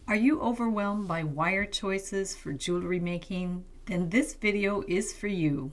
Are you overwhelmed by wire choices for jewelry making? Then this video is for you.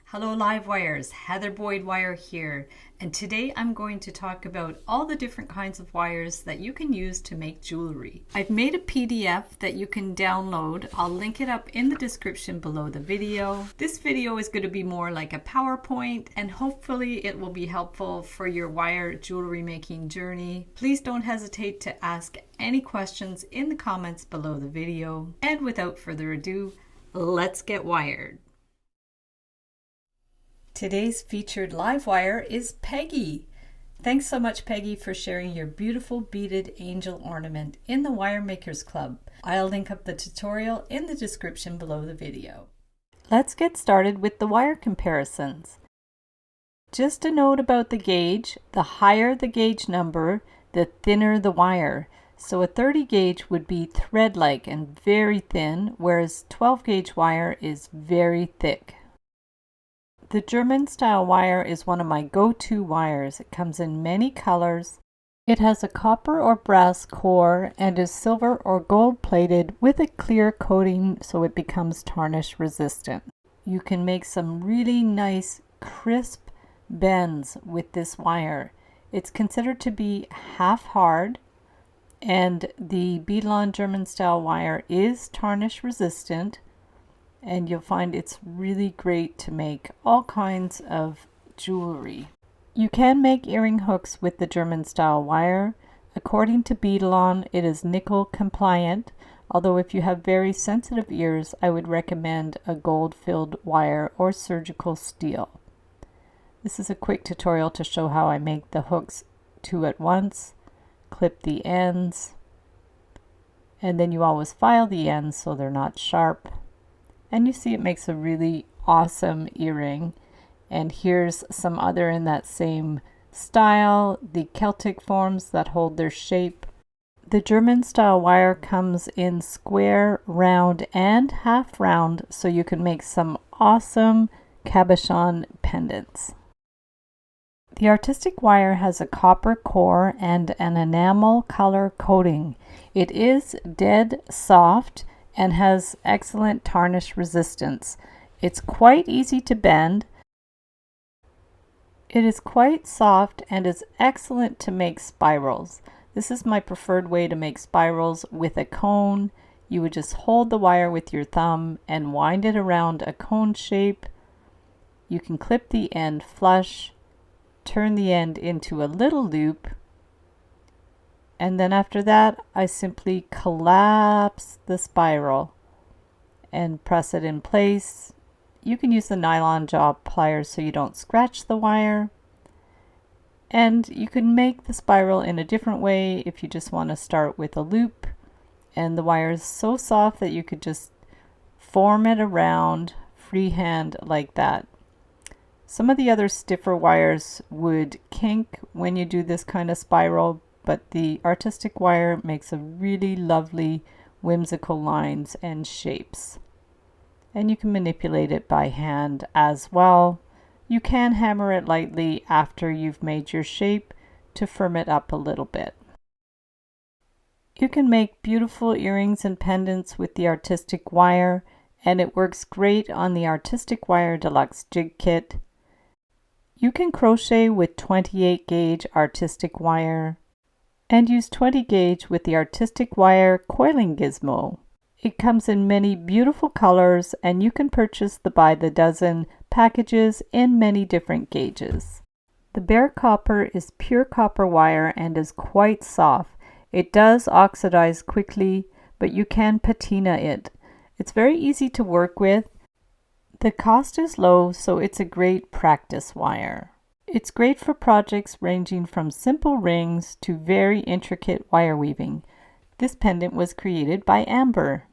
Hello live wires, Heather Boyd Wire here, and today I'm going to talk about all the different kinds of wires that you can use to make jewelry. I've made a PDF that you can download. I'll link it up in the description below the video. This video is going to be more like a PowerPoint, and hopefully it will be helpful for your wire jewelry making journey. Please don't hesitate to ask any questions in the comments below the video. And without further ado, let's get wired. Today's featured live wire is Peggy. Thanks so much, Peggy, for sharing your beautiful beaded angel ornament in the Wire Makers Club. I'll link up the tutorial in the description below the video. Let's get started with the wire comparisons. Just a note about the gauge: the higher the gauge number, the thinner the wire. So a 30 gauge would be thread-like and very thin, whereas 12 gauge wire is very thick. The German style wire is one of my go-to wires. It comes in many colors. It has a copper or brass core and is silver or gold plated with a clear coating so it becomes tarnish resistant. You can make some really nice crisp bends with this wire. It's considered to be half hard, and the Beadalon German style wire is tarnish resistant. And you'll find it's really great to make all kinds of jewelry. You can make earring hooks with the German style wire. According to Beadalon, it is nickel compliant, although if you have very sensitive ears, I would recommend a gold-filled wire or surgical steel. This is a quick tutorial to show how I make the hooks 2 at once, clip the ends, and then you always file the ends so they're not sharp. And you see it makes a really awesome earring. And here's some other in that same style, the Celtic forms that hold their shape. The German style wire comes in square, round, and half round, so you can make some awesome cabochon pendants. The artistic wire has a copper core and an enamel color coating. It is dead soft and has excellent tarnish resistance. It's quite easy to bend. It is quite soft and is excellent to make spirals. This is my preferred way to make spirals with a cone. You would just hold the wire with your thumb and wind it around a cone shape. You can clip the end flush, turn the end into a little loop, and then after that, I simply collapse the spiral and press it in place. You can use the nylon jaw pliers so you don't scratch the wire. And you can make the spiral in a different way if you just want to start with a loop. And the wire is so soft that you could just form it around freehand like that. Some of the other stiffer wires would kink when you do this kind of spiral, but the artistic wire makes a really lovely whimsical lines and shapes. And you can manipulate it by hand as well. You can hammer it lightly after you've made your shape to firm it up a little bit. You can make beautiful earrings and pendants with the artistic wire, and it works great on the Artistic Wire Deluxe Jig Kit. You can crochet with 28 gauge artistic wire and use 20 gauge with the artistic wire coiling gizmo. It comes in many beautiful colors, and you can purchase the by the dozen packages in many different gauges. The bare copper is pure copper wire and is quite soft. It does oxidize quickly, but you can patina it. It's very easy to work with. The cost is low, so it's a great practice wire. It's great for projects ranging from simple rings to very intricate wire weaving. This pendant was created by Amber.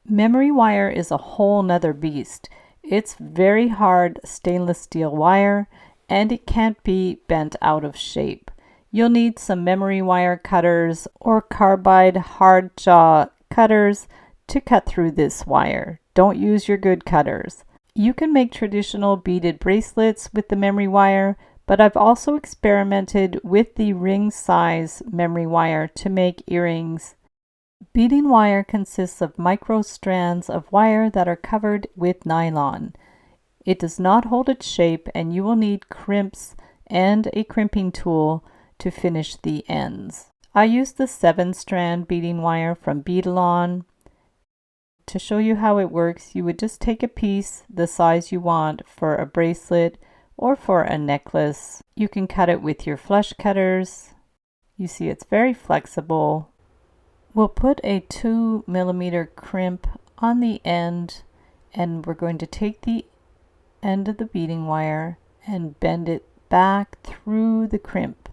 Memory wire is a whole nother beast. It's very hard stainless steel wire, and it can't be bent out of shape. You'll need some memory wire cutters or carbide hard jaw cutters to cut through this wire. Don't use your good cutters. You can make traditional beaded bracelets with the memory wire, but I've also experimented with the ring size memory wire to make earrings. Beading wire consists of micro strands of wire that are covered with nylon. It does not hold its shape, and you will need crimps and a crimping tool to finish the ends. I use the 7-strand beading wire from Beadalon. To show you how it works, you would just take a piece the size you want for a bracelet or for a necklace. You can cut it with your flush cutters. You see it's very flexible. We'll put a 2mm crimp on the end, and we're going to take the end of the beading wire and bend it back through the crimp.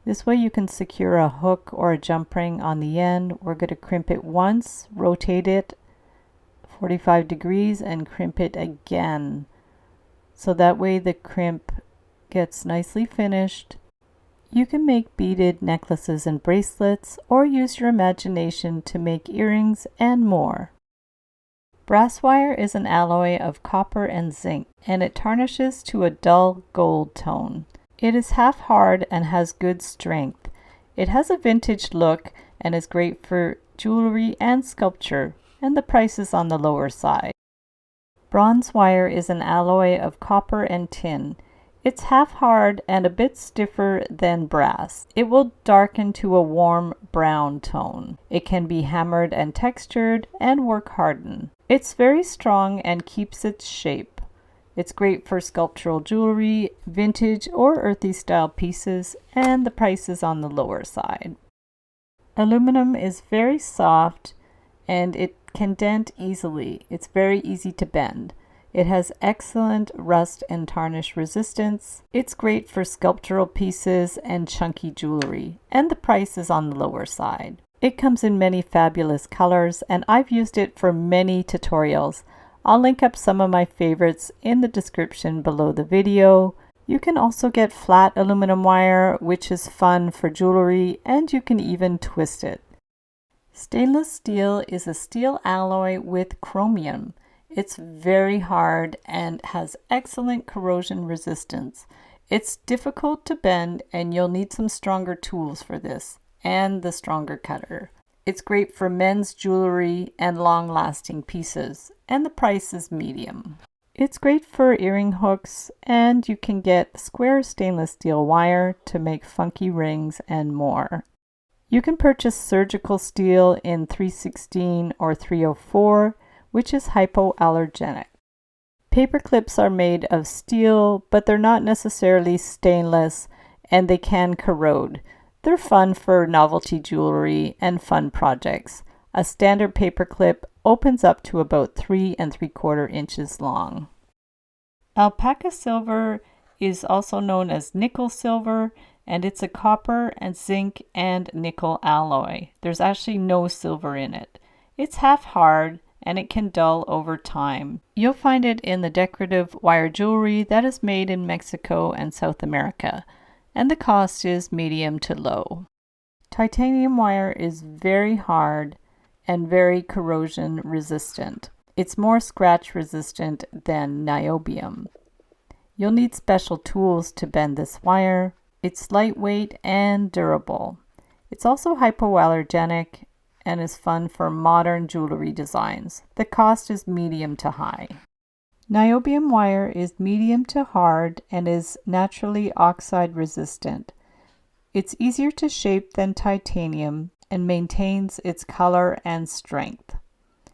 This way you can secure a hook or a jump ring on the end. We're going to crimp it once, rotate it 45 degrees, and crimp it again. So that way the crimp gets nicely finished. You can make beaded necklaces and bracelets, or use your imagination to make earrings and more. Brass wire is an alloy of copper and zinc, and it tarnishes to a dull gold tone. It is half hard and has good strength. It has a vintage look and is great for jewelry and sculpture, and the price is on the lower side. Bronze wire is an alloy of copper and tin. It's half hard and a bit stiffer than brass. It will darken to a warm brown tone. It can be hammered and textured and work hardened. It's very strong and keeps its shape. It's great for sculptural jewelry, vintage or earthy style pieces, and the price is on the lower side. Aluminum is very soft and it can dent easily. It's very easy to bend. It has excellent rust and tarnish resistance. It's great for sculptural pieces and chunky jewelry, and the price is on the lower side. It comes in many fabulous colors, and I've used it for many tutorials. I'll link up some of my favorites in the description below the video. You can also get flat aluminum wire, which is fun for jewelry, and you can even twist it. Stainless steel is a steel alloy with chromium. It's very hard and has excellent corrosion resistance. It's difficult to bend, and you'll need some stronger tools for this, and the stronger cutter. It's great for men's jewelry and long-lasting pieces, and the price is medium. It's great for earring hooks, and you can get square stainless steel wire to make funky rings and more. You can purchase surgical steel in 316 or 304, which is hypoallergenic. Paper clips are made of steel, but they're not necessarily stainless, and they can corrode. They're fun for novelty jewelry and fun projects. A standard paper clip opens up to about 3 3/4 inches long. Alpaca silver is also known as nickel silver, and it's a copper and zinc and nickel alloy. There's actually no silver in it. It's half hard, and it can dull over time. You'll find it in the decorative wire jewelry that is made in Mexico and South America, and the cost is medium to low. Titanium wire is very hard and very corrosion resistant. It's more scratch resistant than niobium. You'll need special tools to bend this wire. It's lightweight and durable. It's also hypoallergenic and is fun for modern jewelry designs. The cost is medium to high. Niobium wire is medium to hard and is naturally oxide resistant. It's easier to shape than titanium and maintains its color and strength.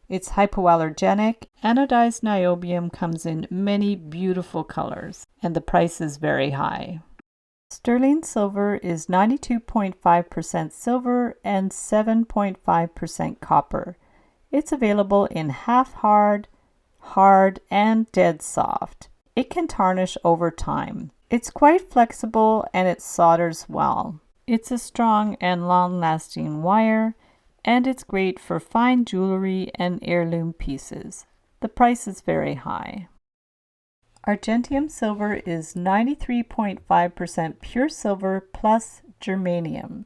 It's hypoallergenic. Anodized niobium comes in many beautiful colors, and the price is very high. Sterling silver is 92.5% silver and 7.5% copper. It's available in half hard, hard, and dead soft. It can tarnish over time. It's quite flexible and it solders well. It's a strong and long-lasting wire, and it's great for fine jewelry and heirloom pieces. The price is very high. Argentium silver is 93.5% pure silver plus germanium.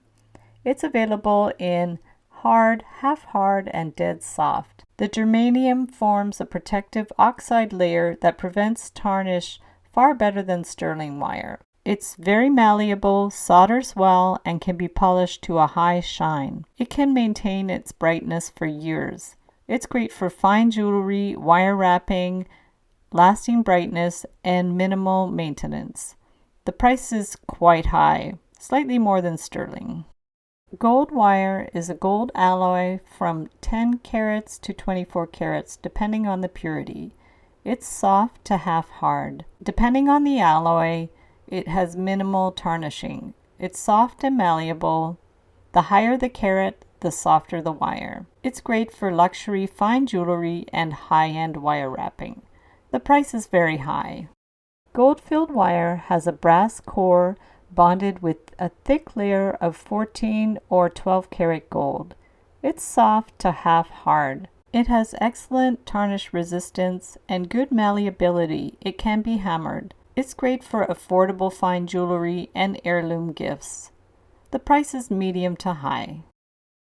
It's available in hard, half hard, and dead soft. The germanium forms a protective oxide layer that prevents tarnish far better than sterling wire. It's very malleable, solders well, and can be polished to a high shine. It can maintain its brightness for years. It's great for fine jewelry, wire wrapping, lasting brightness, and minimal maintenance. The price is quite high, slightly more than sterling. Gold wire is a gold alloy from 10 carats to 24 carats, depending on the purity. It's soft to half hard. Depending on the alloy, it has minimal tarnishing. It's soft and malleable. The higher the carat, the softer the wire. It's great for luxury fine jewelry and high-end wire wrapping. The price is very high. Gold-filled wire has a brass core bonded with a thick layer of 14 or 12 karat gold. It's soft to half hard. It has excellent tarnish resistance and good malleability. It can be hammered. It's great for affordable fine jewelry and heirloom gifts. The price is medium to high.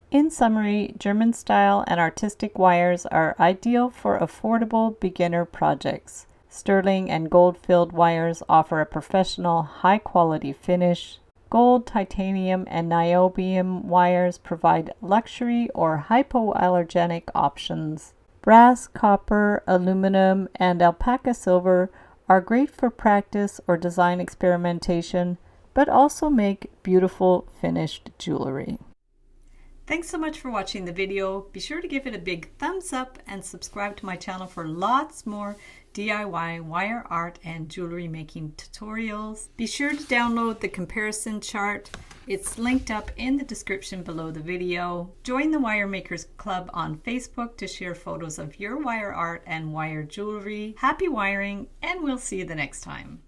In summary, German style and artistic wires are ideal for affordable beginner projects. Sterling and gold-filled wires offer a professional, high-quality finish. Gold, titanium, and niobium wires provide luxury or hypoallergenic options. Brass, copper, aluminum, and alpaca silver are great for practice or design experimentation, but also make beautiful finished jewelry. Thanks so much for watching the video. Be sure to give it a big thumbs up and subscribe to my channel for lots more DIY wire art and jewelry making tutorials. Be sure to download the comparison chart. It's linked up in the description below the video. Join the Wire Makers Club on Facebook to share photos of your wire art and wire jewelry. Happy wiring, and we'll see you the next time.